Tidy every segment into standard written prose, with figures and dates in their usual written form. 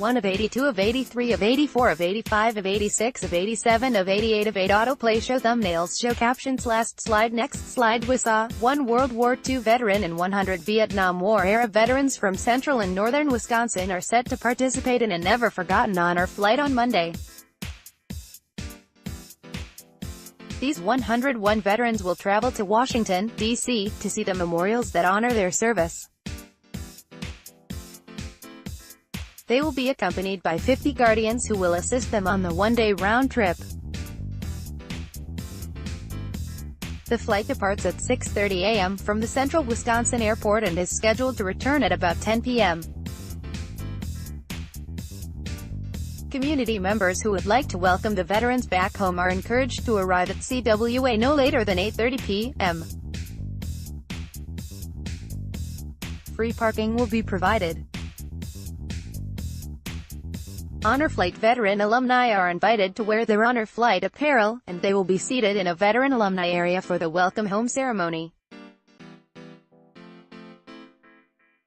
1 of 82 of 83 of 84 of 85 of 86 of 87 of 88 of 8 autoplay show thumbnails show captions last SlideNext SlideWAUSAU, 1 World War II veteran and 100 Vietnam War-era veterans from central and northern Wisconsin are set to participate in a never-forgotten honor flight on Monday. These 101 veterans will travel to Washington, D.C., to see the memorials that honor their service. They will be accompanied by 50 guardians who will assist them on the one-day round trip. The flight departs at 6:30 a.m. from the central Wisconsin airport and is scheduled to return at about 10 p.m. Community members who would like to welcome the veterans back home are encouraged to arrive at CWA no later than 8:30 p.m. Free parking will be provided. Honor Flight veteran alumni are invited to wear their Honor Flight apparel, and they will be seated in a veteran alumni area for the welcome home ceremony.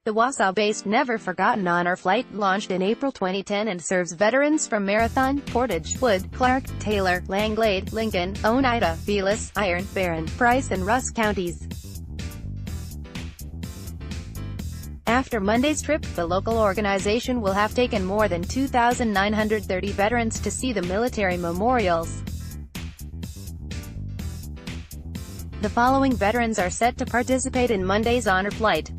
The WAUSAU-based Never Forgotten Honor Flight launched in April 2010 and serves veterans from Marathon, Portage, Wood, Clark, Taylor, Langlade, Lincoln, Oneida, Velas, Iron, Barron, Price and Rusk counties. After Monday's trip, the local organization will have taken more than 2,930 veterans to see the military memorials. The following veterans are set to participate in Monday's honor flight: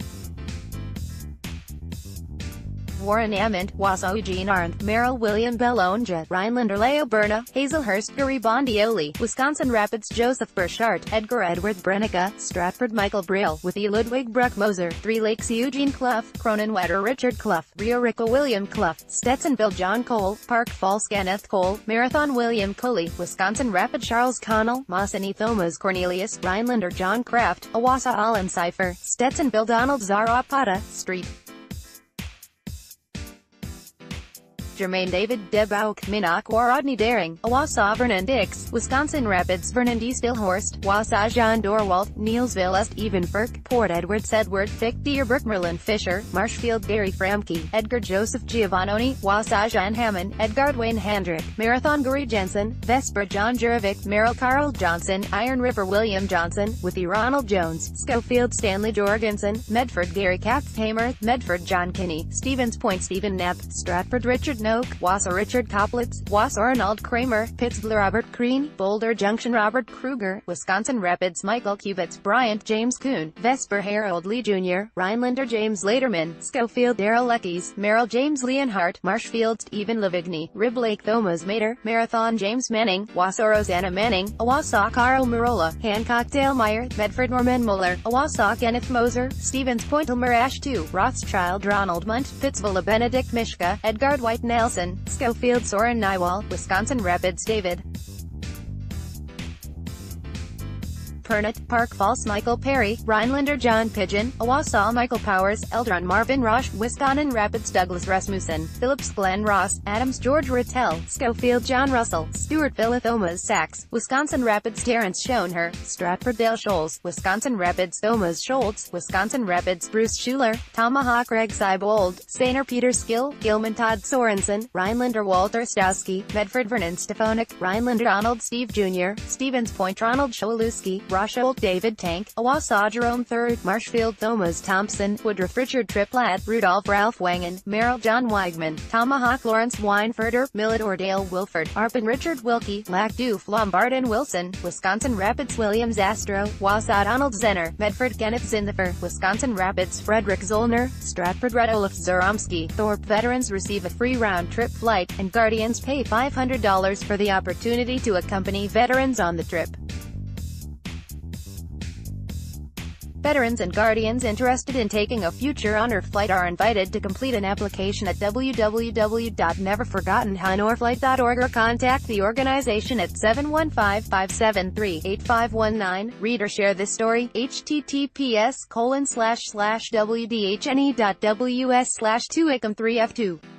Warren Ament, WAUSAU Eugene Arndt, Merrill William Bellonja, Rhinelander Leo Berna, Hazelhurst Gary Bondioli, Wisconsin Rapids Joseph Burchart, Edgar Edward Brenica, Stratford Michael Brill, Withee Ludwig Bruck Moser, Three Lakes Eugene Clough, Cronenwetter Richard Clough, Rio Rico William Clough, Stetsonville John Cole, Park Falls Kenneth Cole, Marathon William Coley, Wisconsin Rapids Charles Connell, Mossany Thomas Cornelius, Rhinelander John Kraft, Owasso Alan Cipher, Stetsonville Donald Zaropata, Street Jermaine David Debauk, Minocqua Rodney Daring, Owasso Vernon Dix, Wisconsin Rapids Vernon D. Stillhorst, WAUSAU John Dorwalt, Neilsville Est Even Firk, Port Edward Sedward Fick Deerbrook Merlin Fisher, Marshfield Gary Framke, Edgar Joseph Giovannoni, WAUSAU John Hammond, Edgar Dwayne Handrick, Marathon Gary Jensen, Vesper John Jurovic, Merrill Carl Johnson, Iron River William Johnson, Withee Ronald Jones, Schofield Stanley Jorgensen, Medford Gary Kapfhamer, Medford John Kinney, Stevens Point Stephen Knapp, Stratford Richard Noak, WAUSAU Richard Koplitz, WAUSAU Arnold Kramer, Pittsville Robert Crean, Boulder Junction Robert Kruger, Wisconsin Rapids Michael Kubitz, Bryant James Kuhn, Vesper Harold Lee Jr., Rhinelander James Laterman, Schofield Darrell Leckys, Merrill James Leonhardt, Marshfield Stephen Lavigny, Rib Lake Thomas Mater, Marathon James Manning, WAUSAU Rosanna Manning, Owasso Carl Marola, Hancock Dale Meyer, Medford Norman Muller, Owasso Kenneth Moser, Stevens Point Elmer Ash II, Rothschild Ronald Munt, Pittsville Benedict Mishka, Edgard White Nelson, Schofield Soren Nywall, Wisconsin Rapids David Pernot, Park Falls Michael Perry, Rhinelander John Pigeon, Owasso Michael Powers, Eldron Marvin Roche, Wisconsin Rapids Douglas Rasmussen, Phillips Glenn Ross, Adams George Rattel, Schofield John Russell, Stewartville Thomas Sachs, Wisconsin Rapids Terrence Schoenher, Stratford Dale Scholes, Wisconsin Rapids Thomas Schultz, Wisconsin Rapids Bruce Schuler, Tomahawk Greg Seibold, Stainer Peter Skill, Gilman Todd Sorensen, Rhinelander Walter Stowski, Medford Vernon Stefanik, Rhinelander Donald Steve Jr., Stevens Point Ronald Showalewski, Rosholt David Tank, Owasso Jerome III, Marshfield Thomas Thompson, Woodruff Richard Triplatt, Rudolph Ralph Wangen, Merrill John Weigman, Tomahawk Lawrence Weinferder, Milledor Dale Wilford, Arpin Richard Wilkie, Lackdoof Lombard and Wilson, Wisconsin Rapids William Zastro, WAUSAU Donald Zenner, Medford Kenneth Zinnifer, Wisconsin Rapids Frederick Zollner, Stratford Red Olaf Zaromsky. Thorpe veterans receive a free round-trip flight, and guardians pay $500 for the opportunity to accompany veterans on the trip. Veterans and guardians interested in taking a future honor flight are invited to complete an application at www.neverforgottenhonorflight.org or contact the organization at 715-573-8519. Read or share this story. https://wdhne.ws/2icom3f2